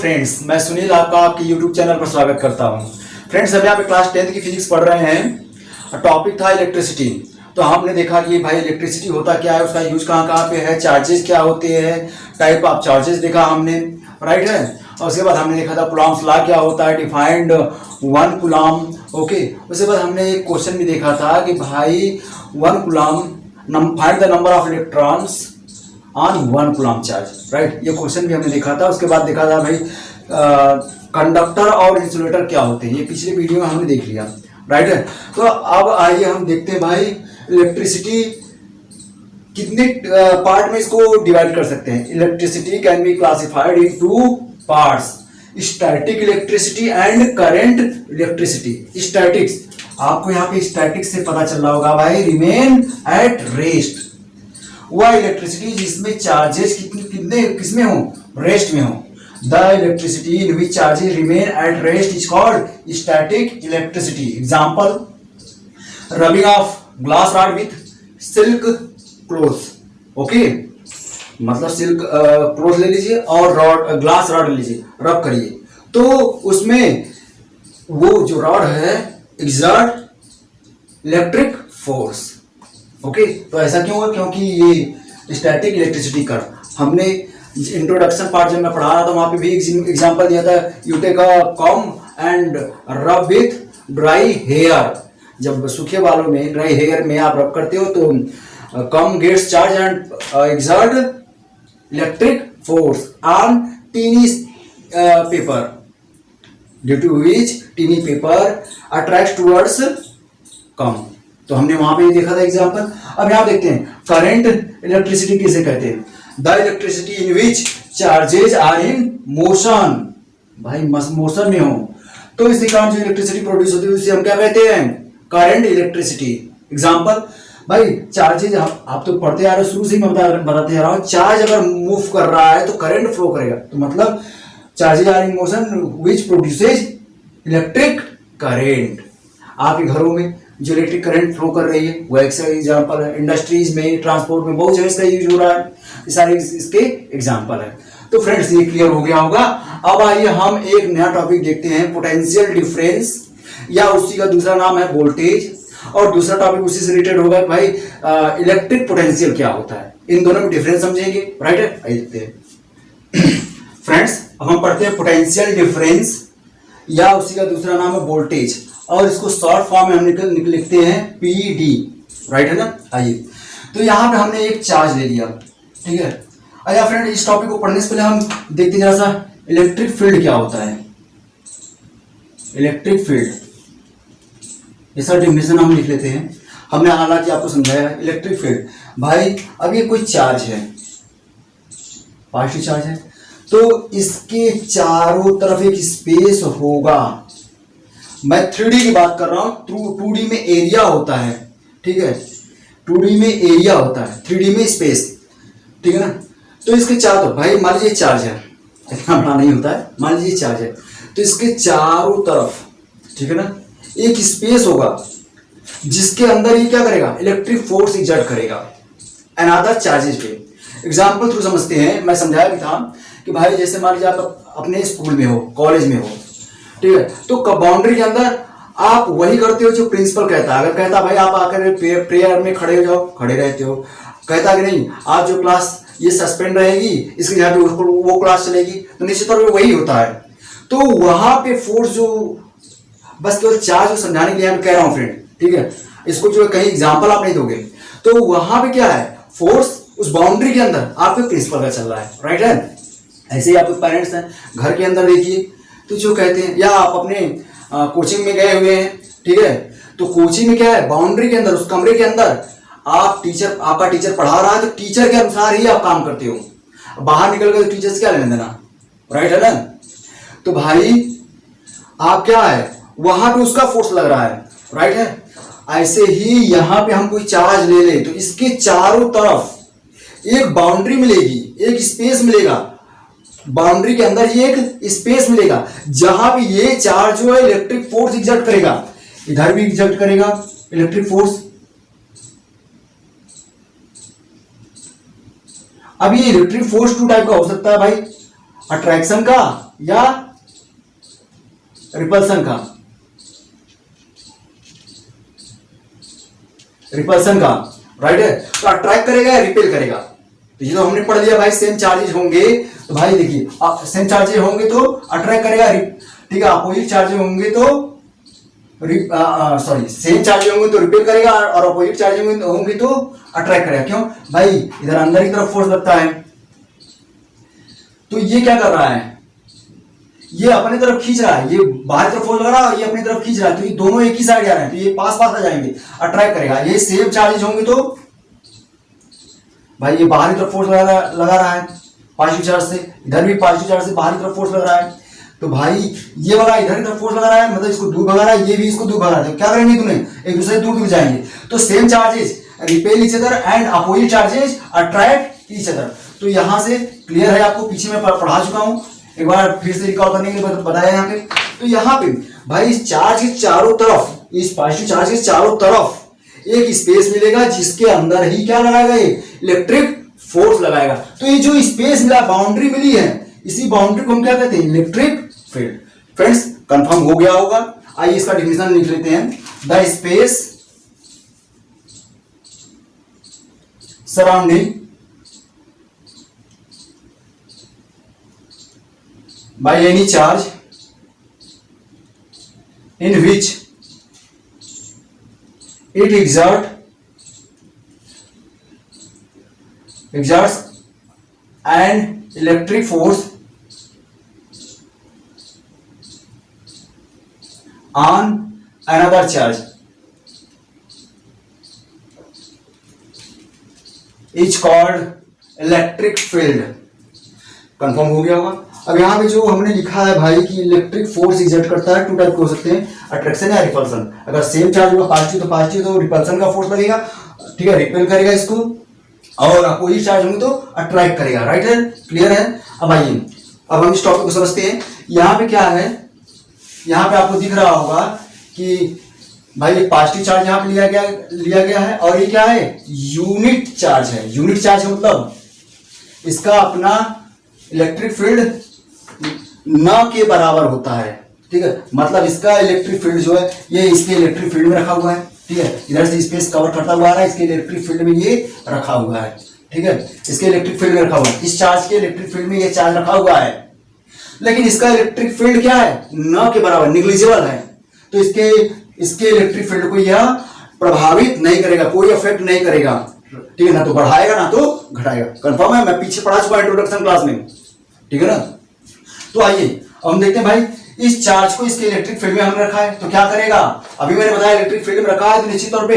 Friends, मैं सुनील आपका आपके YouTube चैनल पर स्वागत करता हूं। फ्रेंड्स, अभी आप क्लास 10th की फिजिक्स पढ़ रहे हैं। टॉपिक था इलेक्ट्रिसिटी। तो हमने देखा कि भाई इलेक्ट्रिसिटी होता क्या है, उसका यूज कहाँ कहाँ पे है, चार्जेस क्या होते हैं, टाइप ऑफ चार्जेस देखा हमने, राइट है। और उसके बाद हमने देखा था कूलॉम्स लॉ क्या होता है, डिफाइंड 1 कूलॉम। ओके, उसके बाद हमने एक क्वेश्चन भी देखा था कि भाई 1 Coulomb find the number of electrons on 1 Coulomb charge, right. ये क्वेश्चन भी हमने देखा था। उसके बाद देखा था भाई कंडक्टर और इंसुलेटर क्या होते हैं, ये पिछले वीडियो में हमने देख लिया, राइट है। तो अब आइए हम देखते हैं भाई इलेक्ट्रिसिटी कितने पार्ट में इसको डिवाइड कर सकते हैं। Electricity can be classified in 2 parts, static electricity and current electricity. Statics, आपको यहाँ पे स्टैटिक से पता चल रहा होगा भाई, रिमेन एट रेस्ट, वह इलेक्ट्रिसिटी जिसमें चार्जेस कितने किसमें हो, रेस्ट में हो। The electricity in which charges remain at rest is called static electricity. Example, rubbing of glass rod with silk cloth. Okay, मतलब सिल्क क्लोथ ले लीजिए और रॉड ग्लास रॉड लीजिए, रब करिए, तो उसमें वो जो रॉड है एग्जर्ट इलेक्ट्रिक फोर्स। ओके, तो ऐसा क्यों हुआ, क्योंकि ये स्टैटिक इलेक्ट्रिसिटी का हमने इंट्रोडक्शन पार्ट जब मैं पढ़ा रहा था वहां पे भी एग्जांपल दिया था। You take a comb and rub with dry hair. जब सूखे बालों में, ड्राई हेयर में आप रब करते हो तो comb gets charge and exert electric force on tiny paper, due to which tiny paper attracts towards comb. तो हमने वहां पे देखा था एग्जांपल। अब यहां देखते हैं करंट इलेक्ट्रिसिटी किसे कहते हैं। The electricity in which charges are in motion, भाई मोशन में हो तो इसी कारण जो इलेक्ट्रिसिटी प्रोड्यूस होती है उसे हम क्या कहते हैं, करंट इलेक्ट्रिसिटी। एग्जांपल, भाई चार्जेज आप तो पढ़ते आ रहे हो, शुरू से ही मैं बताते आ रहा हूं, चार्ज अगर मूव कर रहा है तो करंट फ्लो करेगा, तो मतलब charges are in motion which produces electric current. आपके घरों में जो इलेक्ट्रिक करंट फ्लो कर रही है वो एक एग्जांपल है। इंडस्ट्रीज में, ट्रांसपोर्ट में बहुत जगह इसका यूज हो रहा है, ये सारे इसके एग्जांपल है। तो फ्रेंड्स, ये क्लियर हो गया होगा। अब आइए हम एक नया टॉपिक देखते हैं, पोटेंशियल डिफरेंस, या उसी का दूसरा नाम है वोल्टेज, और दूसरा टॉपिक उसी से रिलेटेड होगा भाई इलेक्ट्रिक पोटेंशियल क्या होता है। इन दोनों में डिफरेंस समझेंगे, राइट है। आइए देखते हैं फ्रेंड्स। अब हम पढ़ते हैं पोटेंशियल डिफरेंस, या उसी का दूसरा नाम है वोल्टेज, और इसको शॉर्ट फॉर्म में हम लिखते हैं पीडी, राइट है ना। आइए, तो यहां पे हमने एक चार्ज ले लिया, ठीक है। आइए फ्रेंड, इस टॉपिक को पढ़ने से पहले हम देखते हैं जरा सा इलेक्ट्रिक फील्ड क्या होता है। इलेक्ट्रिक फील्ड, इसका डेफिनेशन हम लिख लेते हैं। हमने हालांकि आपको समझाया इलेक्ट्रिक फील्ड, भाई अब ये कोई चार्ज है, पॉजिटिव चार्ज है, तो इसके चारों तरफ एक स्पेस होगा। मैं 3D की बात कर रहा हूं, 2D में एरिया होता है, ठीक है। 2D में एरिया होता है, 3D में स्पेस, ठीक है ना। तो इसके चारों, भाई मान लीजिए चार्ज है, इतना बड़ा नहीं होता है, मान लीजिए चार्ज है, तो इसके चारों तरफ, ठीक है ना, एक स्पेस होगा जिसके अंदर ये क्या करेगा, इलेक्ट्रिक फोर्स एक्सर्ट करेगा अनदर चार्जेस पे। एग्जाम्पल थ्रू समझते हैं, मैं समझाया भी था कि भाई जैसे मान लीजिए आप अपने स्कूल में हो, कॉलेज में हो, ठीक है, तो बाउंड्री के अंदर आप वही करते हो जो प्रिंसिपल कहता है। अगर कहता भाई आप आकर प्रेयर में खड़े हो जाओ, खड़े रहते हो। कहता कि नहीं, आज जो क्लास ये सस्पेंड रहेगी, इसकी जगह पे वो क्लास चलेगी, तो निश्चित तौर पे वही होता है। तो वहां पे फोर्स जो, बस केवल चार्ज को समझाने के लिए मैं कह रहा हूं फ्रेंड, ठीक है, इसको जो कहीं एग्जाम्पल आप नहीं दोगे, तो वहां पे क्या है, फोर्स उस बाउंड्री के अंदर आपके प्रिंसिपल का चल रहा है, राइट है। ऐसे ही आपके पेरेंट्स हैं, घर के अंदर देखिए, तो जो कहते हैं, या आप अपने कोचिंग में गए हुए हैं, ठीक है, तो कोचिंग में क्या है, बाउंड्री के अंदर, उस कमरे के अंदर आपका टीचर पढ़ा रहा है, तो टीचर के अनुसार ही आप काम करते हो। बाहर निकल गए तो टीचर से क्या लेना देना, राइट है ना। तो भाई आप क्या है, वहां पे उसका फोर्स लग रहा है, राइट है। ऐसे ही यहां पे हम कोई चार्ज ले ले तो इसके चारों तरफ एक बाउंड्री मिलेगी, एक स्पेस मिलेगा, बाउंड्री के अंदर ये एक स्पेस मिलेगा जहां पे ये चार्ज जो है इलेक्ट्रिक फोर्स एक्सर्ट करेगा। इधर भी एक्सर्ट करेगा इलेक्ट्रिक फोर्स। अब ये इलेक्ट्रिक फोर्स 2 टाइप का हो सकता है भाई, अट्रैक्शन का या रिपल्सन का, रिपल्सन का, राइट है। तो अट्रैक्ट करेगा या रिपेल करेगा, तो ये तो हमने पढ़ लिया भाई। सेम चार्जेज होंगे तो भाई देखिए, सेम चार्जेज होंगे तो अट्रैक्ट करेगा, ठीक है। अपोजिट चार्जेज होंगे तो सॉरी, सेम चार्जेज होंगे तो रिपेल करेगा, और अपोजिट चार्जेज होंगे तो अट्रैक्ट करेगा। क्यों भाई, इधर अंदर की तरफ फोर्स लगता है, तो ये क्या कर रहा है, ये अपनी तरफ खींच रहा है, ये बाहर तरफ फोर्स लगा रहा है, ये अपनी तरफ खींच रहा है, तो ये दोनों एक ही साइड जा रहे हैं, तो ये पास पास आ जाएंगे, अट्रैक्ट करेगा। ये सेम चार्जेज होंगे तो भाई ये बाहरी तरफ फोर्स लगा रहा है पॉजिटिव चार्ज से, इधर भी पॉजिटिव चार्ज से बाहरी तरफ फोर्स लग रहा है, तो भाई ये वाला इधर की तरफ फोर्स लगा रहा है, मतलब इसको दूर भगा रहा है, ये भी इसको दूर भगा रहा है, तो क्या करेंगे तुम्हें, एक दूसरे से दूर दूर जाएंगे। तो same charges repel each other and opposite charges attract each other. तो यहां से क्लियर है, आपको पीछे मैं पढ़ा चुका हूं, एक बार फिर से रिकॉल करने के लिए बताया यहाँ पे। तो यहाँ पे भाई इस चार्ज के चारों तरफ, इस पॉजिटिव चार्ज के चारों तरफ एक स्पेस मिलेगा, जिसके अंदर ही क्या लगाएगा, ये इलेक्ट्रिक फोर्स लगाएगा। तो ये जो स्पेस मिला, बाउंड्री मिली है, इसी बाउंड्री को हम क्या कहते हैं, इलेक्ट्रिक फील्ड। फ्रेंड्स कंफर्म हो गया होगा। आइए इसका डिफिनेशन लिख लेते हैं। The space surrounding by any charge in which it exerts an electric force on another charge is called electric field। Confirm हो गया होगा। अब यहाँ पे जो हमने लिखा है भाई कि इलेक्ट्रिक फोर्स एग्जर्ट करता है, टू टाइप हो सकते हैं, अट्रैक्शन या रिपल्सन। अगर सेम चार्ज होगा पॉजिटिव तो रिपल्सन का फोर्स लगेगा, ठीक है, रिपेल करेगा इसको, और अपोजिट चार्ज होंगे तो अट्रैक्ट करेगा, राइट है, क्लियर है। अब आइए, अब हम इस टॉपिक को समझते हैं। यहाँ पे क्या है, यहाँ पे आपको दिख रहा होगा कि भाई ये पॉजिटिव चार्ज यहाँ पे लिया गया है, और ये क्या है, यूनिट चार्ज है। यूनिट चार्ज का मतलब इसका अपना इलेक्ट्रिक फील्ड न के बराबर होता है, ठीक है। मतलब इसका इलेक्ट्रिक फील्ड जो है ये इसके इलेक्ट्रिक फील्ड में रखा हुआ है, ठीक है। इधर से स्पेस कवर करता हुआ आ रहा है, इसके इलेक्ट्रिक फील्ड में ये रखा हुआ है, ठीक है। इसके इलेक्ट्रिक फील्ड में रखा हुआ है, इस चार्ज के इलेक्ट्रिक फील्ड में ये चार्ज रखा हुआ है, लेकिन इसका इलेक्ट्रिक फील्ड क्या है, न के बराबर, निग्लिजिबल है। तो इसके इलेक्ट्रिक फील्ड को यह प्रभावित नहीं करेगा, कोई इफेक्ट नहीं करेगा, ठीक है ना, तो बढ़ाएगा ना तो घटाएगा। कंफर्म है, मैं पीछे पढ़ा चुका इंट्रोडक्शन क्लास में, ठीक है ना। तो आइए अब हम देखते हैं भाई, इस चार्ज को इसके इलेक्ट्रिक फील्ड में हमने रखा है, तो क्या करेगा, अभी मैंने बताया इलेक्ट्रिक फील्ड में रखा है, तो निश्चित तौर पे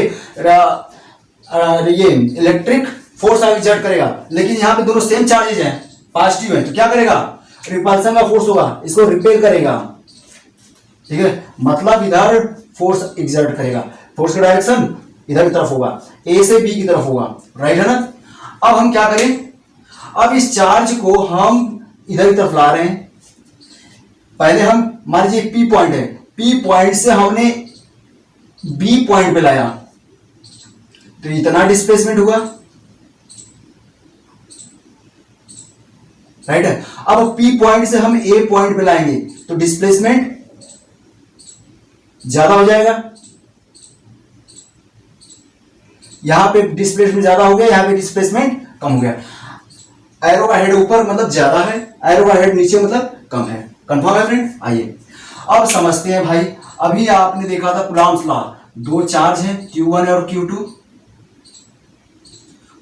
ये इलेक्ट्रिक फोर्स एग्जर्ट करेगा। लेकिन यहाँ पे दोनों सेम चार्जेज हैं, पॉजिटिव है, तो क्या करेगा, रिपल्सन का फोर्स होगा, इसको रिपेल करेगा, ठीक है। मतलब इधर फोर्स एग्जर्ट करेगा, फोर्स का डायरेक्शन इधर की तरफ होगा, ए से बी की तरफ होगा, राइट है ना। अब हम क्या करें, अब इस चार्ज को हम इधर की तरफ ला रहे हैं। पहले हम, मान लीजिए पी पॉइंट है, पी पॉइंट से हमने बी पॉइंट पे लाया, तो इतना डिस्प्लेसमेंट हुआ, राइट है। अब पी पॉइंट से हम ए पॉइंट पे लाएंगे तो डिस्प्लेसमेंट ज्यादा हो जाएगा, यहां पे डिस्प्लेसमेंट ज्यादा हो गया, यहां पे डिस्प्लेसमेंट कम हो गया। एरो का हेड ऊपर मतलब ज्यादा है, एरो का हेड नीचे मतलब कम है। कंफर्म है फ्रेंड। आइए अब समझते हैं भाई, अभी आपने देखा था कूलॉम्स लॉ, दो चार्ज हैं Q1 और Q2,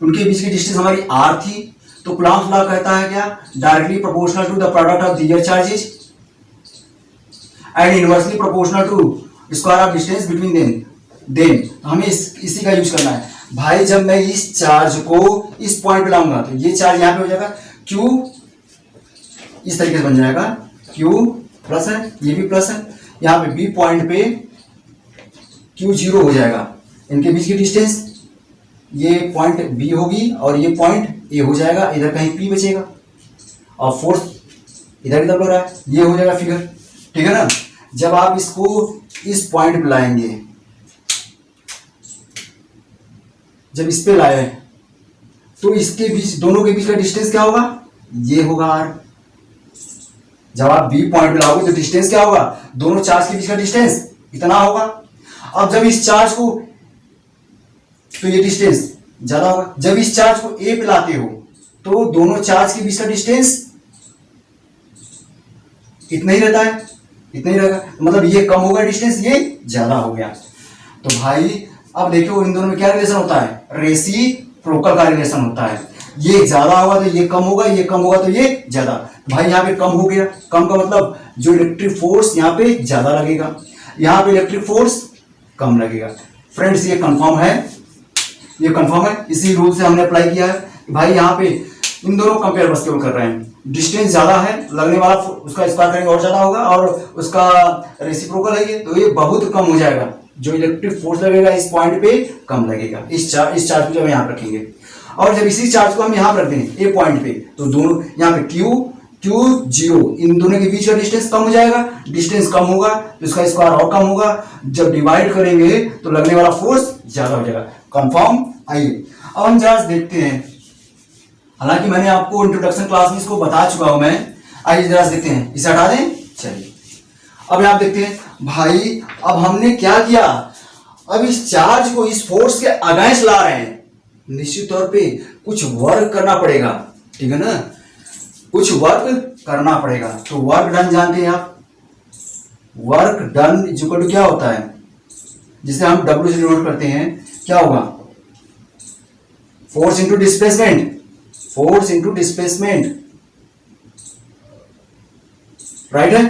उनके बीच की डिस्टेंस हमारी R थी, तो कूलॉम्स लॉ कहता है क्या, directly proportional to the product of their charges and inversely proportional to square of distance between them. हमें इसी का यूज करना है भाई। जब मैं इस चार्ज को इस पॉइंट पे लाऊंगा तो ये चार्ज यहां पे हो जाएगा Q, इस तरीके से बन जाएगा, Q प्लस है, ये भी प्लस है, यहां पे B पॉइंट पे Q 0 हो जाएगा। इनके बीच की डिस्टेंस ये पॉइंट B होगी और ये पॉइंट A हो जाएगा, इधर कहीं P बचेगा और फोर्स इधर की तरफ हो रहा है, ये हो जाएगा फिगर, ठीक है ना। जब आप इसको इस पॉइंट पे लाएंगे, जब इस पे लाए तो इसके बीच, दोनों के बीच का डिस्टेंस क्या होगा, ये होगा R, जब आप बी पॉइंट पे लाओगे तो डिस्टेंस क्या होगा, दोनों चार्ज के बीच का डिस्टेंस इतना होगा। अब जब इस चार्ज को, तो ये डिस्टेंस ज्यादा होगा। जब इस चार्ज को ए पे लाते हो तो दोनों चार्ज के बीच का डिस्टेंस इतना ही रहता है, इतना ही रहेगा। मतलब ये कम होगा डिस्टेंस, ये ज्यादा हो गया। तो भाई अब देखो इन दोनों में क्या रिलेशन होता है, रेसिप्रोकल का रिलेशन होता है। ये ज्यादा होगा तो ये कम होगा, ये कम होगा तो ये ज्यादा। भाई यहाँ पे कम हो गया, कम का मतलब जो इलेक्ट्रिक फोर्स यहाँ पे ज्यादा लगेगा, यहाँ पे इलेक्ट्रिक फोर्स कम लगेगा। फ्रेंड्स ये कंफर्म है, ये कंफर्म है। इसी रूल से हमने अप्लाई किया है। भाई यहाँ पे इन दोनों कंपेयर बस केवल कर रहे हैं, डिस्टेंस ज्यादा है, लगने वाला उसका स्क्वायर करेंगे और ज्यादा होगा, और उसका रेसिप्रोकल है ये, तो ये बहुत कम हो जाएगा। जो इलेक्ट्रिक फोर्स लगेगा इस पॉइंट पे कम लगेगा, इस चार्ज को जब यहाँ रखेंगे। और जब इसी चार्ज को हम यहाँ रख दें ए पॉइंट पे, तो दोनों यहाँ पे Q0 इन दोनों के बीच का डिस्टेंस कम हो जाएगा। डिस्टेंस कम होगा तो इसका स्क्वायर और कम होगा। जब डिवाइड करेंगे तो लगने वाला फोर्स ज्यादा हो जाएगा। कंफर्म। आइए अब हम जरा देखते हैं, हालांकि मैंने आपको इंट्रोडक्शन क्लास में इसको बता चुका हूं मैं। आइए जरा देखते हैं, इसे हटा दें। चलिए अब यहाँ देखते हैं भाई, अब हमने क्या किया, अब इस चार्ज को इस फोर्स के अगेंस्ट ला रहे हैं। निश्चित तौर पे कुछ वर्क करना पड़ेगा, ठीक है ना, कुछ वर्क करना पड़ेगा। तो वर्क डन जानते हैं आप, वर्क डन इक्वल टू क्या होता है, जिसे हम W से डिनोट करते हैं, क्या होगा, force into displacement, force into displacement, right है।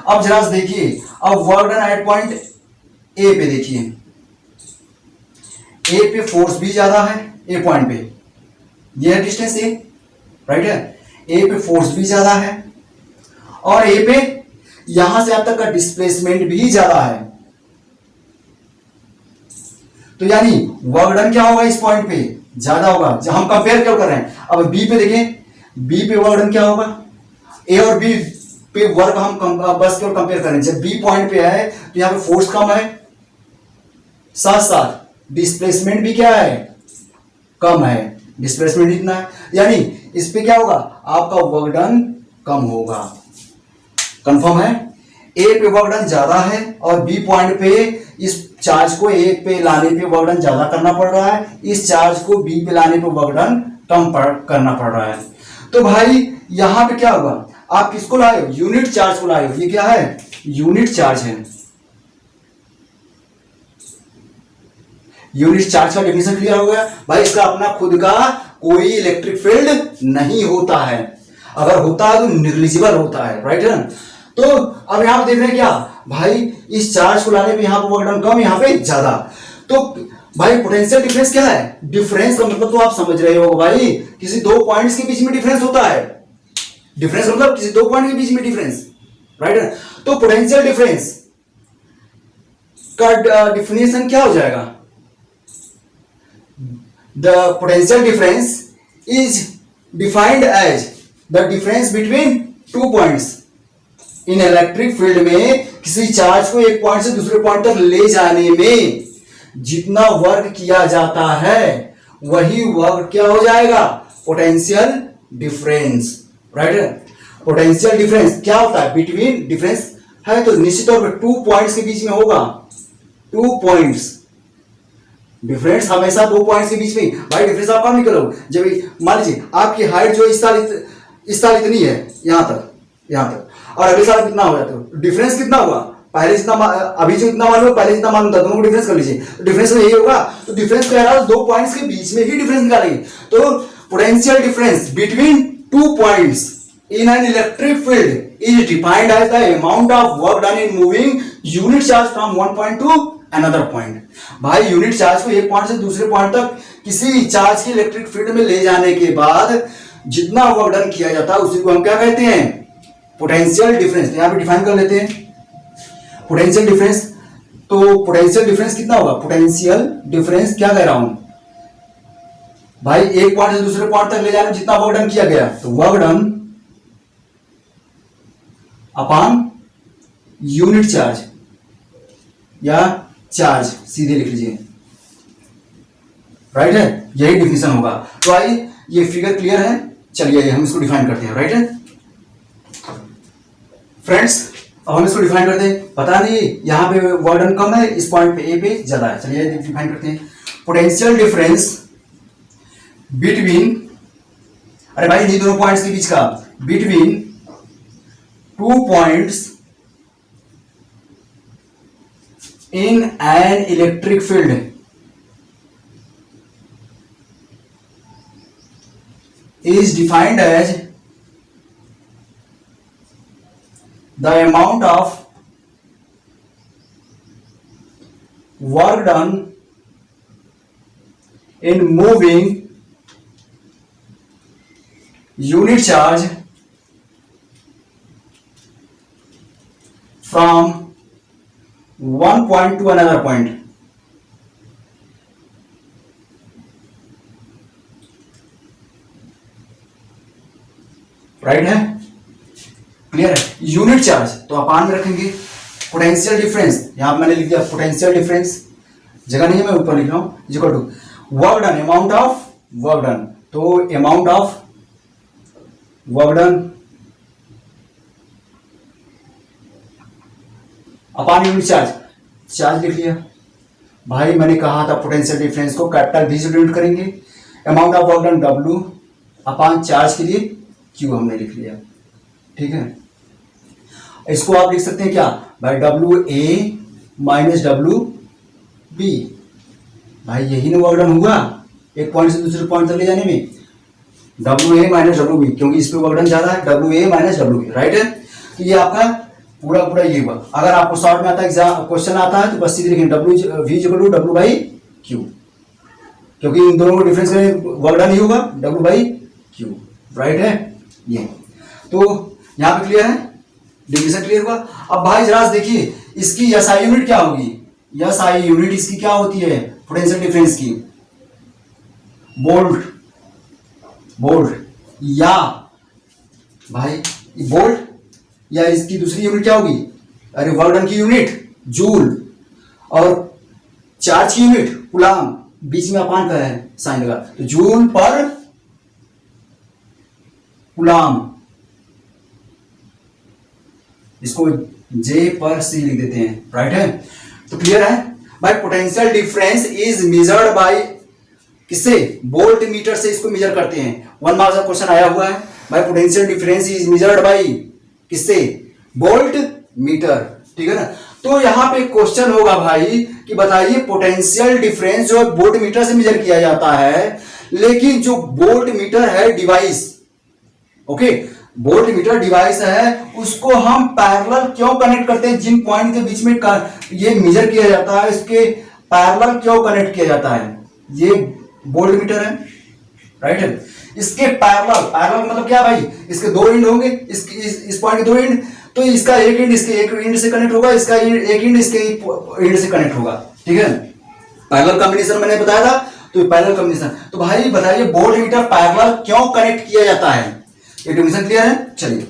अब जरा देखिए, अब work done at point A पे देखिए, ए पे फोर्स भी ज्यादा है, ए पॉइंट पे ये है डिस्टेंस ए, राइट है। ए पे फोर्स भी ज्यादा है और ए पे यहां से अब तक का डिस्प्लेसमेंट भी ज्यादा है। तो यानी वर्क डन क्या होगा, इस पॉइंट पे ज्यादा होगा। जब हम कंपेयर क्यों कर रहे हैं, अब बी पे देखें, बी पे वर्क डन क्या होगा, ए और बी पे वर्क हम बस केवल कंपेयर करें। जब बी पॉइंट पे है तो यहां पे फोर्स कम है, साथ साथ डिस्प्लेसमेंट भी क्या है, कम है। डिस्प्लेसमेंट इतना है, यानी इस पे क्या होगा, आपका वर्क डन कम होगा। कंफर्म है। ए पे वर्क डन ज्यादा है और बी पॉइंट पे इस चार्ज को ए पे लाने पे वर्क डन ज्यादा करना पड़ रहा है, इस चार्ज को बी पे लाने पे वर्क डन कम करना पड़ रहा है। तो भाई यहां पे क्या होगा, आप किसको लाए हो, यूनिट चार्ज को लाए हो। ये क्या है, यूनिट चार्ज है। यूनिट चार्ज का डेफिनेशन क्लियर हो गया। भाई इसका अपना खुद का कोई इलेक्ट्रिक फील्ड नहीं होता है, अगर होता है तो निग्लिजिबल होता है, राइट है। तो अब यहां देख रहे हैं क्या भाई, इस चार्ज को लाने पे यहां पर वर्क डन कम, यहां पे ज्यादा। तो भाई पोटेंशियल डिफरेंस क्या है, डिफरेंस का मतलब तो आप समझ रहे हो भाई, किसी दो पॉइंट्स के बीच में डिफरेंस होता है। डिफरेंस मतलब किसी दो पॉइंट के बीच में डिफरेंस, राइट है। तो पोटेंशियल डिफरेंस का डिफिनेशन क्या हो जाएगा, the potential difference is defined as the difference between two points in electric field में किसी चार्ज को एक पॉइंट से दूसरे पॉइंट तक ले जाने में जितना वर्क किया जाता है वही वर्क क्या हो जाएगा, potential difference, right. Potential difference क्या होता है, बिटवीन डिफरेंस है तो निश्चित तौर पर टू पॉइंट्स के बीच में होगा, टू पॉइंट्स। डिफरेंस हमेशा दो पॉइंट्स के बीच में। भाई डिफरेंस आप कहाँ निकलो, जब मान लीजिए आपकी हाइट जो इस साल इतनी है यहां तक और अगले साल कितना हो जाता है, डिफरेंस कितना हुआ, पहले जितना अभी जो इतना मालूम पहले जितना मालूम था, दोनों को डिफरेंस कर लीजिए, डिफरेंस में यही होगा। तो डिफरेंस कह रहा है दो पॉइंट्स के बीच में ही डिफरेंस निकालेंगे। तो potential difference between two points in an electric field is defined as the amount of work done in moving unit charge from one point to another point। भाई यूनिट चार्ज को एक point से दूसरे point तक किसी charge की electric field में ले जाने के बाद जितना वर्क डन किया जाता है उसी को हम क्या कहते हैं, पोटेंशियल डिफरेंस। यहां पे डिफाइन कर लेते हैं पोटेंशियल डिफरेंस। तो पोटेंशियल डिफरेंस कितना होगा, पोटेंशियल डिफरेंस क्या कह रहा हूं भाई, एक पॉइंट से दूसरे पॉइंट तक ले जाने में जितना वर्क डन किया गया, तो work done upon unit charge या चार्ज सीधे लिख लीजिए, राइट है। यही डिफिनेशन होगा। तो आइए ये फिगर क्लियर है, चलिए हम इसको डिफाइन करते हैं, राइट है। फ्रेंड्स अब हम इसको डिफाइन करते हैं। पता नहीं यहाँ पे वर्क डन कम है, इस पॉइंट पे ए पे ज्यादा है। चलिए डिफाइन करते हैं। पोटेंशियल डिफरेंस बिटवीन, अरे भाई ये दोनों पॉइंट्स के बीच का, between 2 points in an electric field is defined as the amount of work done in moving unit charge from one point to another point. Right है, क्लियर है। यूनिट चार्ज तो अपान में रखेंगे, पोटेंशियल डिफरेंस यहां मैंने लिख दिया पोटेंशियल डिफरेंस, जगह नहीं है मैं ऊपर लिख रहा हूं, equal to work done, amount of work done, तो amount of work done upon unit charge, charge लिख लिया भाई। मैंने कहा था पोटेंशियल डिफरेंस को कैपिटल वी से डिनोट करेंगे, amount of work done W upon charge के लिए क्यू हमने लिख लिया, ठीक है। इसको आप लिख सकते हैं क्या भाई, W A minus W B, भाई यही ना वर्क डन हुआ एक पॉइंट से दूसरे पॉइंट तक ले जाने में, W A minus W B, क्योंकि इस पे वर्क डन ज्यादा है, W A minus W B, right है। तो ये आपका पूरा पूरा ये हुआ। अगर आपको शॉर्ट में आता है, क्वेश्चन आता है तो बस सीधे लिखेंगे W V equal to W by Q, क्योंकि इन दोनों को डिफरेंस में वर्क डन ही होगा, डब्ल्यू बाई क्यू, राइट है। ये तो यहां पे क्लियर है, डिवीजन क्लियर हुआ। अब भाई जरा देखिए इसकी एसआई यूनिट क्या होगी, एसआई यूनिट इसकी क्या होती है पोटेंशियल डिफरेंस की, वोल्ट, वोल्ट या भाई वोल्ट, या इसकी दूसरी यूनिट क्या होगी, अरे वर्क डन की यूनिट जूल, और चार्ज की यूनिट कूलाम, बीच में अपान का है साइन लगा, तो जूल पर कूलाम, इसको जे पर सी लिख देते हैं, राइट है। तो क्लियर है भाई, potential difference is measured by किससे, वोल्ट मीटर से इसको मेजर करते हैं। 1 मार्क्स का क्वेश्चन आया हुआ है भाई, potential difference is measured by किससे, वोल्ट मीटर, ठीक है ना। तो यहां पे क्वेश्चन होगा भाई कि बताइए पोटेंशियल डिफरेंस जो वोल्ट मीटर से मेजर किया जाता है, लेकिन जो वोल्ट मीटर है device, okay, volt meter device है, उसको हम पैरेलल क्यों कनेक्ट करते हैं, जिन पॉइंट के बीच में ये मेजर किया जाता है इसके पैरेलल क्यों कनेक्ट किया जाता है, ये वोल्ट मीटर है, राइट है। इसके पैरेलल, पैरेलल मतलब क्या भाई, इसके 2 एंड होंगे, इस पॉइंट के 2 एंड, तो इसका एक एंड इसके एक एंड से कनेक्ट होगा, इसका एक एंड इसके एंड से कनेक्ट होगा, ठीक है। पैरेलल कॉम्बिनेशन मैंने बताया था, तो पैरेलल कॉम्बिनेशन। तो भाई बताइए वोल्ट मीटर पैरेलल क्यों कनेक्ट किया जाता है, ये डिवीजन क्लियर है। चलिए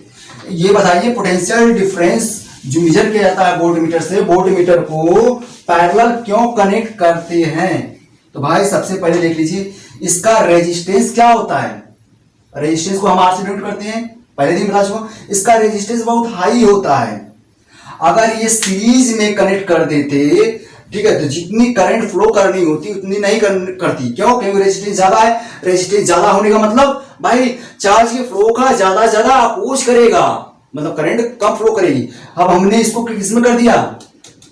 ये बताइए पोटेंशियल डिफरेंस जो मेजर किया जाता है वोल्ट मीटर से, वोल्ट मीटर को पैरेलल क्यों कनेक्ट करते हैं। तो भाई सबसे पहले देख लीजिए इसका रेजिस्टेंस क्या होता है, रेजिस्टेंस को हम आर से डिनोट करते हैं, पहले दिन बता चुका। इसका रेजिस्टेंस बहुत हाई होता है, अगर ये सीरीज में कनेक्ट कर देते, ठीक है, तो जितनी करंट फ्लो करनी होती उतनी नहीं करती, क्यों, क्योंकि रेजिस्टेंस ज्यादा है। रेजिस्टेंस ज्यादा होने का मतलब भाई चार्ज के फ्लो का ज्यादा ज्यादा अपोज करेगा, मतलब करंट कम फ्लो करेगी। अब हमने इसको किसमें कर दिया,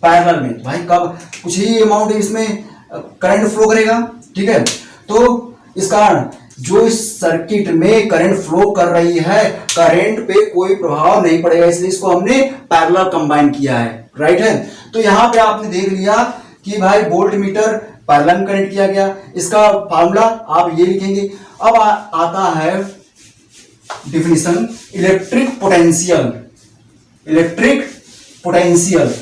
पैरेलल में, भाई कब कुछ ही अमाउंट इसमें करंट फ्लो करेगा, ठीक है। तो इस कारण जो इस सर्किट में करंट फ्लो कर रही है, करंट पे कोई प्रभाव नहीं पड़ेगा, इसलिए इसको हमने पैरेलल कंबाइन किया है, राइट है। तो यहां पे आपने देख लिया कि भाई वोल्ट मीटर पैरेलल में कनेक्ट किया गया, इसका फार्मूला आप ये लिखेंगे। अब आता है definition electric potential, electric potential,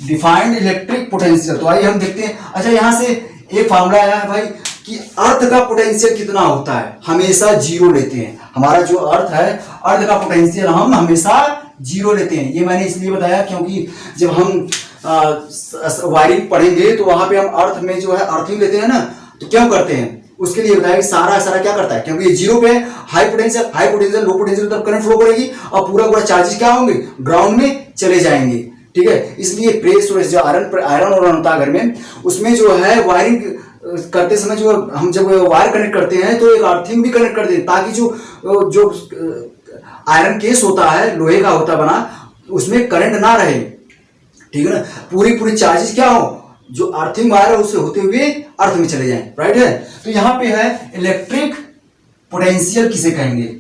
defined electric potential. तो आइए हम देखते हैं। अच्छा यहां से एक फार्मूला आया है भाई कि अर्थ का पोटेंशियल कितना होता है, हमेशा 0 लेते हैं। हमारा जो अर्थ है, अर्थ का पोटेंशियल हम हमेशा 0 लेते हैं। ये मैंने इसलिए बताया क्योंकि जब हम वायरिंग पढ़ेंगे तो वहां पे हम अर्थ में जो है अर्थिंग लेते हैं ना, तो क्यों करते हैं, उसके लिए बताया कि सारा सारा क्या करता है, क्योंकि ये जीरो पे है, हाई पोटेंशियल लो पोटेंशियल तब करंट फ्लो करेगी और पूरा पूरा चार्जेस क्या होंगे, ग्राउंड में चले जाएंगे। ठीक है, इसलिए प्रेस सोर्स जो आयरन और होता है घर में, उसमें जो है वायरिंग करते समय जो हम जब वायर कनेक्ट करते हैं तो एक अर्थिंग भी कनेक्ट करते हैं, ताकि जो आयरन केस होता है, लोहे का होता बना, उसमें करंट ना रहे। ठीक है ना, पूरी पूरी चार्जेस क्या हो, जो अर्थिंग वायर है उससे होते हुए अर्थ में चले जाएं। राइट है, तो यहां पे है इलेक्ट्रिक पोटेंशियल किसे कहेंगे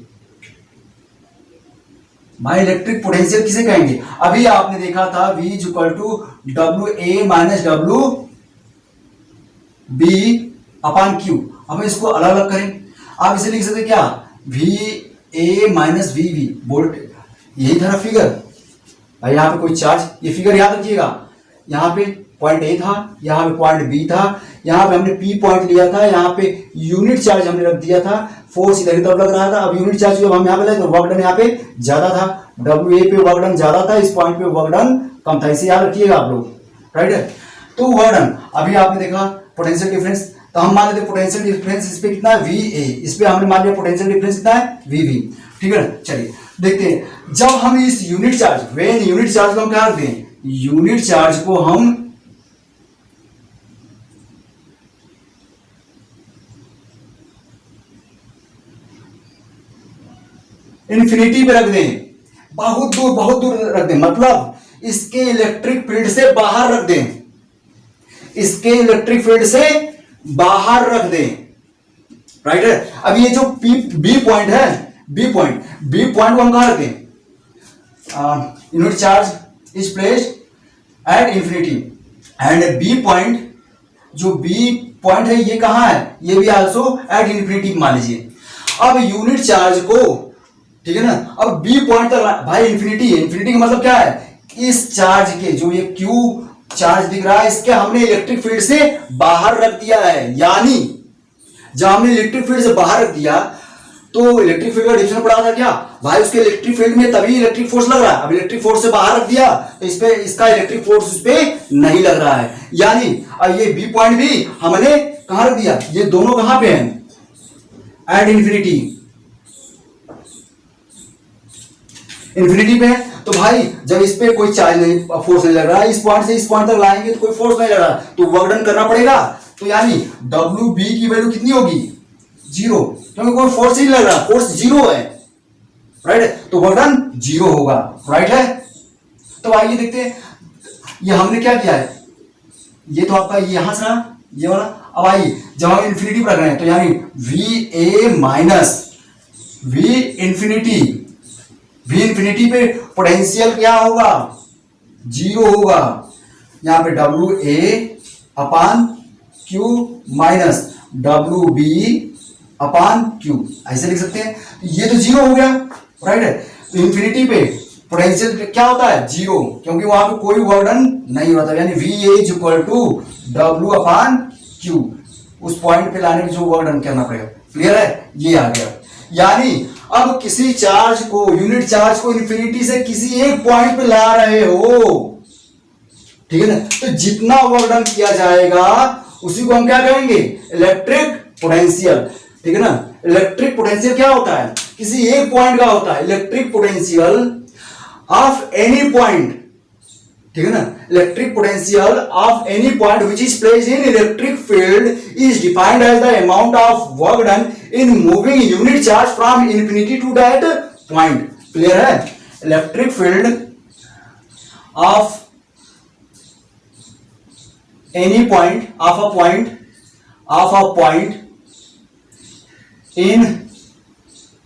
भाई, इलेक्ट्रिक पोटेंशियल किसे कहेंगे। अभी आपने देखा था V equal to WA minus WB upon Q। अब इसको अलग अलग करें, आप इसे लिख सकते क्या, VA माइनस VB वोल्ट, यही था फिगर भाई। यहाँ पे कोई चार्ज, ये फिगर याद रखिएगा, यहाँ पे पॉइंट ए था, यहाँ पे पॉइंट बी था, यहाँ पे हमने पी पॉइंट लिया था, यहाँ पे यूनिट चार्ज हमने रख दिया था, फोर्स इधर की तरफ लग रहा था। अब यूनिट चार्ज जब हम यहाँ पे लगे तो वर्क डन यहाँ पे ज्यादा था, डब्ल्यू ए पे वर्क डन ज्यादा था, इस पॉइंट पे वर्क डन कम था, इसे याद रखिएगा आप लोग। राइट है, तो वर्क डन अभी आपने देखा पोटेंशियल डिफरेंस, तो हम मान लेते पोटेंशियल डिफरेंस इस पे कितना है, वी ए, इस पे हमने मान लिया पोटेंशियल डिफरेंस कितना है, वी वी। ठीक है ना, चलिए देखते हैं, जब हम इस unit charge, when unit charge को हम क्या करते हैं, यूनिट चार्ज को हम इन्फिनिटी पे रख दें, बहुत दूर रख दें, मतलब इसके इलेक्ट्रिक फील्ड से बाहर रख दें, इसके इलेक्ट्रिक फील्ड से बाहर रख दें। राइट है, अब ये जो बी पॉइंट है, बी पॉइंट को हम कहां रखते हैं, unit charge is placed at infinity and B point, जो बी पॉइंट है ये कहां है, ये भी आल्सो एट इंफिनिटी मान लीजिए। अब यूनिट चार्ज को, ठीक है ना, अब बी पॉइंट तक भाई इंफिनिटी है, इंफिनिटी का मतलब क्या है, इस चार्ज के जो ये क्यू चार्ज दिख रहा है, इसके हमने इलेक्ट्रिक फील्ड से बाहर रख दिया है। यानी जब हमने इलेक्ट्रिक फील्ड से बाहर रख दिया तो इलेक्ट्रिक फील्ड का डिफिनेशन पढ़ा था क्या भाई, उसके इलेक्ट्रिक फील्ड में तभी इलेक्ट्रिक फोर्स लग रहा है। अब इलेक्ट्रिक फोर्स से बाहर रख दिया तो इस पे इसका इलेक्ट्रिक फोर्स उस पे नहीं लग रहा है। यानी अब ये बी पॉइंट भी हमने कहां रख दिया, ये दोनों कहां पे हैं, एट इंफिनिटी, इंफिनिटी पे है। तो भाई जब इस पे कोई चार्ज नहीं, फोर्स नहीं लग रहा है, इस पॉइंट से इस पॉइंट तक लाएंगे तो कोई फोर्स नहीं लग रहा, तो वर्क डन करना पड़ेगा। तो यानी डब्ल्यू बी की वैल्यू कितनी होगी, जीरो, क्योंकि कोई फोर्स नहीं लग रहा, फोर्स जीरो है। राइट, तो वर्क डन जीरो होगा। राइट है, तो आइए देखते हैं, ये हमने क्या किया है, ये तो आपका यहां से रहा, ये वाला। अब आइए जब हम इन्फिनिटी पर रख रहे हैं तो यानी V A minus V infinity, V infinity पे पोटेंशियल क्या होगा, जीरो होगा। यहां पे W A upon Q minus W B upon Q, ऐसे लिख सकते हैं। ये तो जीरो हो गया। राइट है, तो इंफिनिटी पे पोटेंशियल क्या होता है, जीरो, क्योंकि वहां पे कोई वर्क डन नहीं होता। यानी V is equal to W upon Q, उस पॉइंट पे लाने में जो वर्क डन करना पड़ेगा। क्लियर है, ये आ गया। यानी अब किसी चार्ज को, यूनिट चार्ज को इंफिनिटी से किसी एक पॉइंट पे ला रहे हो, ठीक है ना, तो जितना वर्क डन किया जाएगा उसी को हम क्या कहेंगे, इलेक्ट्रिक पोटेंशियल। ठीक है ना, इलेक्ट्रिक पोटेंशियल क्या होता है, किसी एक पॉइंट का होता है electric potential of any point. ठीक है ना, electric potential of any point which is placed in electric field is defined as the amount of work done in moving unit charge from infinity to that point. Clear है, electric field of any point, of a point in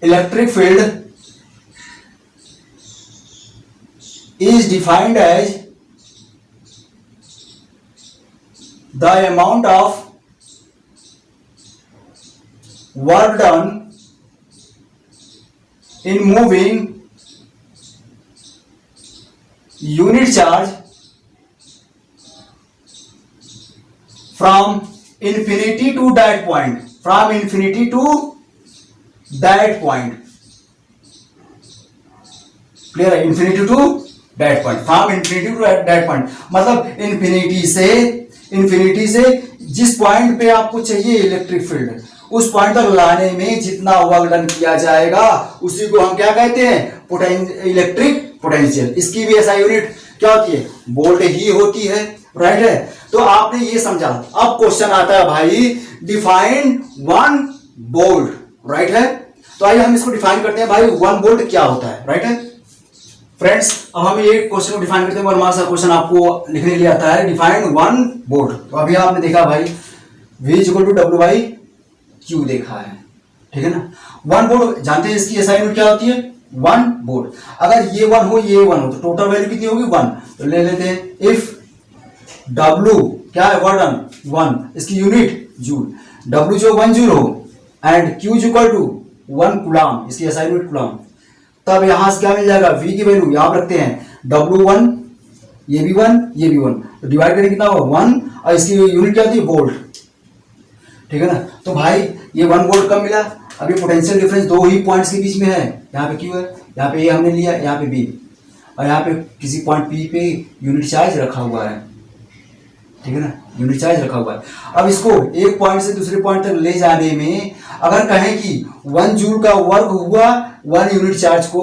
electric field is defined as the amount of work done in moving unit charge from infinity to that point, from infinity to that point. Clear है, infinity to that point, from infinity to that point, मतलब infinity से जिस point पे आपको चाहिए electric field, उस point तक लाने में जितना वर्क डन किया जाएगा उसी को हम क्या कहते हैं, इलेक्ट्रिक पोटेंशियल। इसकी भी ऐसा यूनिट क्या होती है, वोल्ट ही होती है, राइट है। तो आपने ये समझा। अब क्वेश्चन आता है भाई, डिफाइन 1 वोल्ट, राइट है। तो आइए हम इसको डिफाइन करते हैं भाई, 1 वोल्ट क्या होता है, राइट है फ्रेंड्स। अब हम ये क्वेश्चन को डिफाइन करते हैं और हमारा सा क्वेश्चन आपको लिखने के लिए आता है, डिफाइन 1 वोल्ट। तो अभी आपने देखा भाई V equal to W by Q देखा है, ठीक है ना। 1 वोल्ट जानते हैं इसकी एसआई यूनिट क्या होती है, 1 वोल्ट। अगर ये 1 हो ये 1 हो तो टोटल वैल्यू कितनी होगी, 1। तो ले लेते हैं, इफ W क्या है, वर्क डन 1, इसकी यूनिट जूल, W जो 1 जूल हो and Q equal to 1 coulomb, इसकी एसआई यूनिट कूलम, तब यहां से क्या मिल जाएगा, V की वैल्यू यहां रखते हैं, W1 ये भी 1 ये भी 1, तो डिवाइड करें कितना होगा 1, और इसकी यूनिट क्या होती है, वोल्ट, ठीक है ना। तो भाई ये 1 वोल्ट कब मिला, अभी पोटेंशियल डिफरेंस दो ही पॉइंट्स के बीच में है, यहाँ पे Q है, यहाँ पे A हमने लिया, यहाँ पे B, और यहाँ पे किसी पॉइंट P पे यूनिट चार्ज रखा हुआ है, ठीक है ना, यूनिट चार्ज रखा हुआ है। अब इसको एक पॉइंट से दूसरे पॉइंट तक ले जाने में अगर कहें कि 1 जूल का वर्क हुआ 1 यूनिट चार्ज को,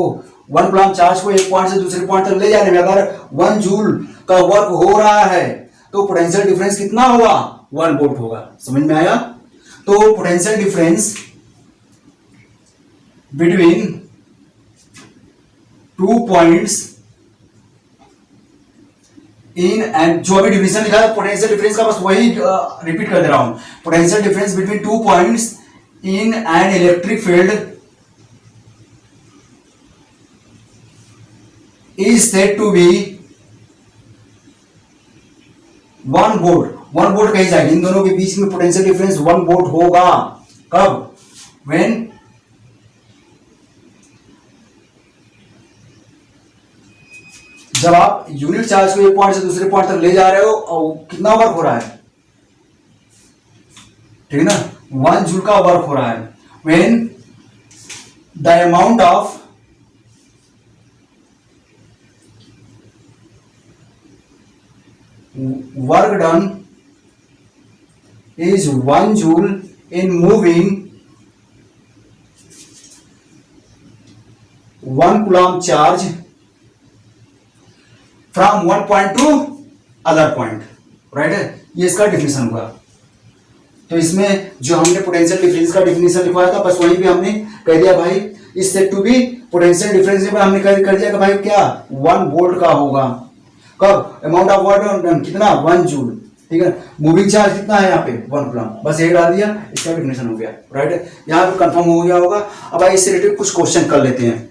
1 कूलम चार्ज को एक पॉइंट से दूसरे पॉइंट तक ले जाने में अगर 1 जूल का वर्क हो रहा है तो पोटेंशियल डिफरेंस कितना होगा, 1 वोल्ट होगा। समझ में आया। तो potential difference between 2 points in and, जो अभी डिफिनेशन लिखा है पोटेंशियल डिफरेंस का, बस वही रिपीट कर दे रहा हूं। Potential difference between 2 points in an electric field is said to be 1 volt. 1 volt कही जाएगी, इन दोनों के बीच में पोटेंशियल डिफरेंस 1 वोल्ट होगा। कब, व्हेन जब आप यूनिट चार्ज को एक पॉइंट से दूसरे पॉइंट तक ले जा रहे हो और कितना वर्क हो रहा है, ठीक है ना, 1 जूल का वर्क हो रहा है। When the amount of work done is 1 joule in moving 1 coulomb charge from one point to other point, right है। ये इसका डिफिनेशन हुआ। तो इसमें जो हमने पोटेंशियल डिफरेंस का डिफिनेशन लिखवाया था, बस वहीं पे हमने कह दिया भाई इस set to be potential difference में हमने कर दिया कि भाई क्या 1 वोल्ट का होगा। कब, अमाउंट ऑफ वर्क डन कितना, 1 जूल, ठीक है। मूविंग चार्ज कितना है यहाँ पे, 1 कूलम, बस ये डाल दिया, इसका डिफिनेशन हो गया, राइट है। यहाँ पे कंफर्म हो गया होगा। अब आइए इससे रिलेटेड कुछ क्वेश्चन कर लेते हैं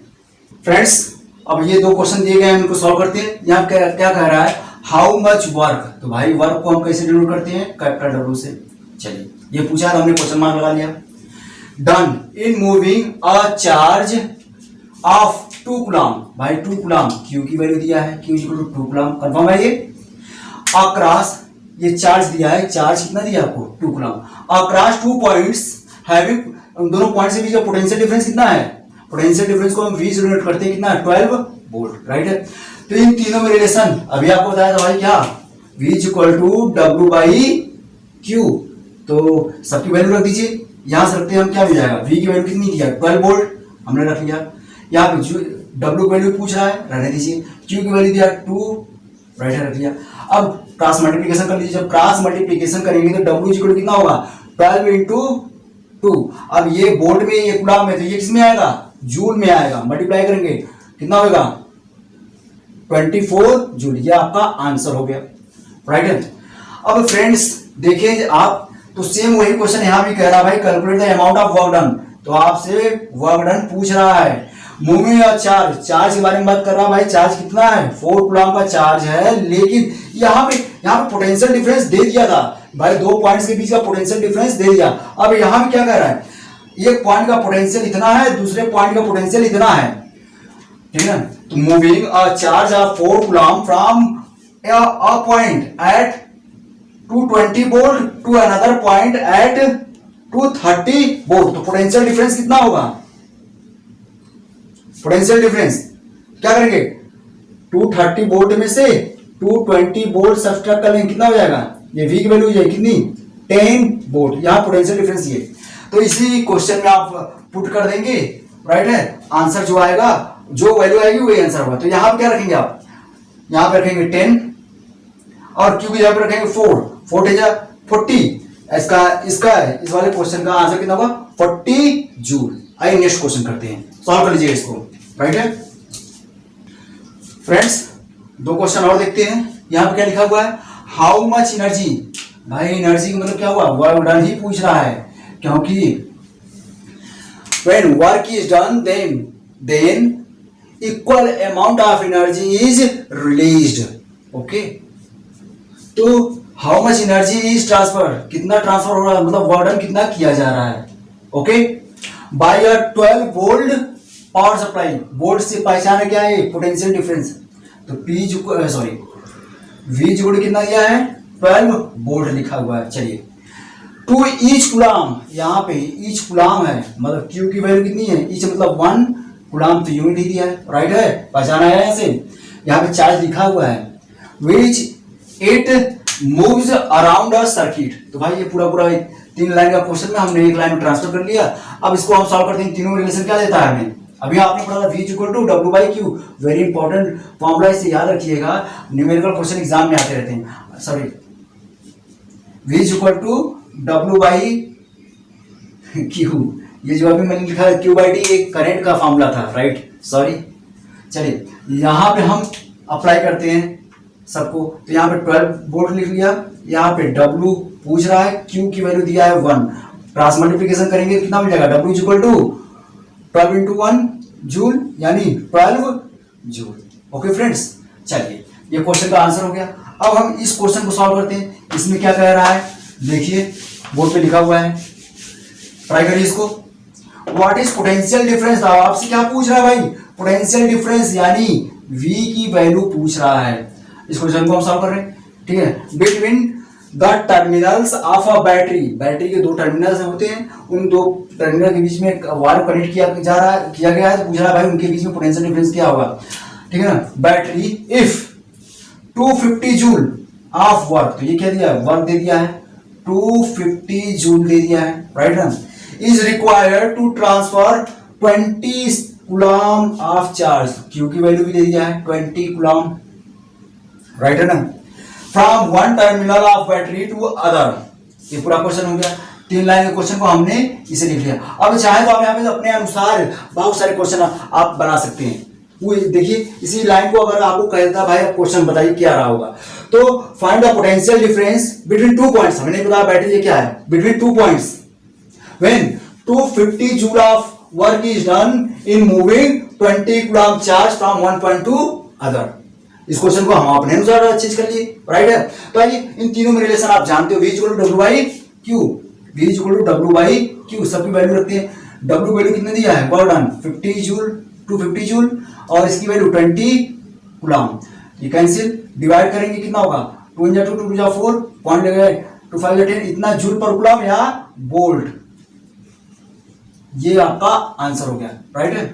फ्रेंड्स। अब ये 2 क्वेश्चन दिए गए हैं, इनको सॉल्व करते हैं। यहाँ क्या कह रहा है, हाउ मच वर्क, तो भाई वर्क को हम कैसे डिनोट करते हैं, कैपिटल W से। चलिए ये पूछा था हमने, क्वेश्चन मार्क लगा लिया। Done in moving a charge of 2 coulomb, भाई 2 कूलम, Q की वैल्यू दिया है, Q equal to 2 coulomb, confirm है ये। अक्रॉस ये चार्ज दिया है, चार्ज कितना दिया आपको, 2 कूलम, अक्रॉस 2 पॉइंट्स हैविंग, दोनों पॉइंट से बीच का पोटेंशियल डिफरेंस कितना है, पोटेंशियल डिफरेंस को हम V से डिनोट करते हैं कितना, 12 वोल्ट, राइट है। तो इन तीनों में रिलेशन अभी आपको बताया था भाई क्या, V equal to W by Q। तो सबकी वैल्यू रख दीजिए, यहां से रखते हैं हम, क्या मिल जाएगा, V की वैल्यू कितनी दिया, 12 वोल्ट हमने रख लिया। यहाँ पे W की वैल्यू पूछ रहा है, रहने दीजिए। Q की वैल्यू दिया 2, राइट है, रख लिया। अब क्रॉस मल्टीप्लिकेशन कर लीजिए, जब क्रॉस मल्टीप्लिकेशन करेंगे तो W इक्वल कितना होगा, 12 इंटू 2। अब ये वोल्ट में, ये कूलम में, तो ये किस में आएगा, जूल में आएगा। मल्टीप्लाई करेंगे कितना होगा, 24 जूल। ये आपका आंसर हो गया, राइट है। अब फ्रेंड्स देखिए आप, तो सेम वही क्वेश्चन यहां भी कह रहा है भाई, calculate the amount of work done. तो आपसे वर्क डन पूछ रहा है। मूविंग और चार्ज, चार्ज के बारे में बात कर रहा है भाई, चार्ज कितना है, 4 कूलम का चार्ज है, लेकिन यहाँ पे पोटेंशियल डिफरेंस दे दिया था भाई, 2 पॉइंट्स के बीच का पोटेंशियल डिफरेंस दे दिया। अब यहाँ पे क्या कह रहा है, एक पॉइंट का पोटेंशियल इतना है, दूसरे पॉइंट का पोटेंशियल इतना है, ठीक है। तो moving a charge of 4 coulomb from a point at 220 volt to another point at 230 volt. तो पोटेंशियल डिफरेंस कितना होगा, पोटेंशियल डिफरेंस क्या करेंगे, 230 वोल्ट में से 220 वोल्ट सब्ट्रैक्ट कर लेंगे, कितना हो जाएगा, ये V की वैल्यू हो जाएगी कितनी, 10 वोल्ट, यहाँ पोटेंशियल डिफरेंस ये। तो इसी क्वेश्चन में आप पुट कर देंगे, राइट है, आंसर जो आएगा, जो वैल्यू आएगी वही आंसर होगा। तो यहाँ पे क्या रखेंगे आप, यहाँ पे रखेंगे 10 और क्यू की जगह पे रखेंगे 4 40, इसका इस वाले क्वेश्चन का आंसर कितना होगा 40 जूल। आइए नेक्स्ट क्वेश्चन करते हैं, सॉल्व कर लीजिए इसको, राइट है फ्रेंड्स। दो क्वेश्चन और देखते हैं। यहाँ पे क्या लिखा हुआ है, हाउ मच एनर्जी, भाई एनर्जी का मतलब क्या हुआ, वर्क डन ही पूछ रहा है, क्योंकि when work is done then equal amount of energy is released, okay। तो how much energy is transfer, कितना ट्रांसफर हो रहा है, मतलब वर्क डन कितना किया जा रहा है, ओके, बाय अ 12 वोल्ट पावर सप्लाई। वोल्ट से पहचाना क्या है, पोटेंशियल डिफरेंस। तो V जोड़ कितना दिया है 12 वोल्ट लिखा हुआ है। चलिए टू ईच कुलाम, यहाँ पे ईच कुलाम है, मतलब Q की वैल्यू कितनी है, ईच मतलब 1 कुलाम, तो यूनिट ही दिया है, राइट है, पहचाना है यहाँ से। यहाँ पे चार्ज लिखा हुआ है, which it moves around a circuit. तो भाई ये पूरा 3 लाइन का क्वेश्चन में हमने एक लाइन में ट्रांसफर कर लिया। अब इसको हम सॉल्व करते हैं, तीनों रिलेशन क्या देता है हमें, अभी आपने पढ़ा था V equal to W/Q, very important formula, इसे याद रखिएगा, न्यूमेरिकल क्वेश्चन एग्जाम में आते रहते हैं। Sorry, V equal to W/Q, ये जो अभी मैंने लिखा है Q/T एक करंट का फॉर्मूला था, राइट, सॉरी। चलिए यहाँ पे हम अप्लाई करते हैं सबको, तो यहाँ पे 12 वोल्ट लिख लिया, यहाँ पे W पूछ रहा है, Q की वैल्यू दिया है 1, क्रॉस मल्टीप्लिकेशन करेंगे कितना मिल जाएगा, W equal to 12 into 1 joule, यानी 12 जूल, ओके फ्रेंड्स। चलिए ये क्वेश्चन का आंसर हो गया। अब हम इस क्वेश्चन को सॉल्व करते हैं, इसमें क्या कह रहा है, देखिए बोर्ड पे लिखा हुआ है, ट्राई करिए इसको। व्हाट इज पोटेंशियल डिफरेंस, आपसे क्या पूछ रहा है भाई, पोटेंशियल डिफरेंस यानी V की वैल्यू पूछ रहा है। इस क्वेश्चन को हम सॉल्व कर रहे हैं, ठीक है। Between the terminals of a battery, battery के 2 टर्मिनल्स होते हैं, उन 2 टर्मिनल के बीच में वायर कनेक्ट किया गया है, तो पूछ रहा है भाई उनके बीच में पोटेंशियल डिफरेंस क्या होगा, ठीक है ना। Battery if 250 joule of work, तो ये क्या दिया है, वर्क दे दिया है, 250 जूल दे दिया है, राइट ना, is required to transfer 20 coulomb of charge, Q की वैल्यू भी दे दिया है 20 कूलम, राइट है ना, from one terminal of battery to other. ये पूरा क्वेश्चन हो गया, 3 लाइन के क्वेश्चन को हमने इसे लिख लिया। अब चाहे तो आप यहाँ पे अपने अनुसार बहुत सारे क्वेश्चन आप बना सकते हैं। वो देखिए इसी लाइन को अगर आपको कहता भाई आप क्वेश्चन बताइए क्या रहा होगा, तो find the potential difference between 2 points, हमने बताया बैटरी ये क्या है, between 2 points when 250 joule of work is done in moving 20 coulomb charge from one point two other. इस क्वेश्चन को हम अपने अनुसार चीज कर लिए, राइट है। तो आइए इन तीनों में रिलेशन आप जानते हो, V equal to W/Q, V equal to W/Q, सबकी वैल्यू रखते हैं। W वैल्यू कितने दिया है, वर्क डन 50 जूल, 250 जूल, और इसकी वैल्यू 20 कूलम। ये कैंसिल, डिवाइड करेंगे कितना होगा, 2 × 2 2 × 4, पॉइंट लगे 2 5 10, इतना जूल पर कूलम या वोल्ट। ये आपका आंसर हो गया, राइट है।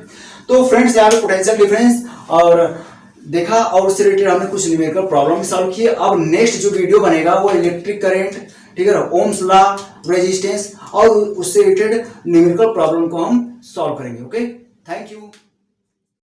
तो फ्रेंड्स यहाँ पे पोटेंशियल डिफरेंस और देखा, और उससे रिलेटेड हमने कुछ न्यूमेरिकल प्रॉब्लम सॉल्व किए। अब नेक्स्ट जो वीडियो बनेगा वो इलेक्ट्रिक करंट, ठीक है, ओम्स लॉ, रेजिस्टेंस और उससे रिलेटेड न्यूमेरिकल प्रॉब्लम को हम सॉल्व करेंगे, ओके। Thank you.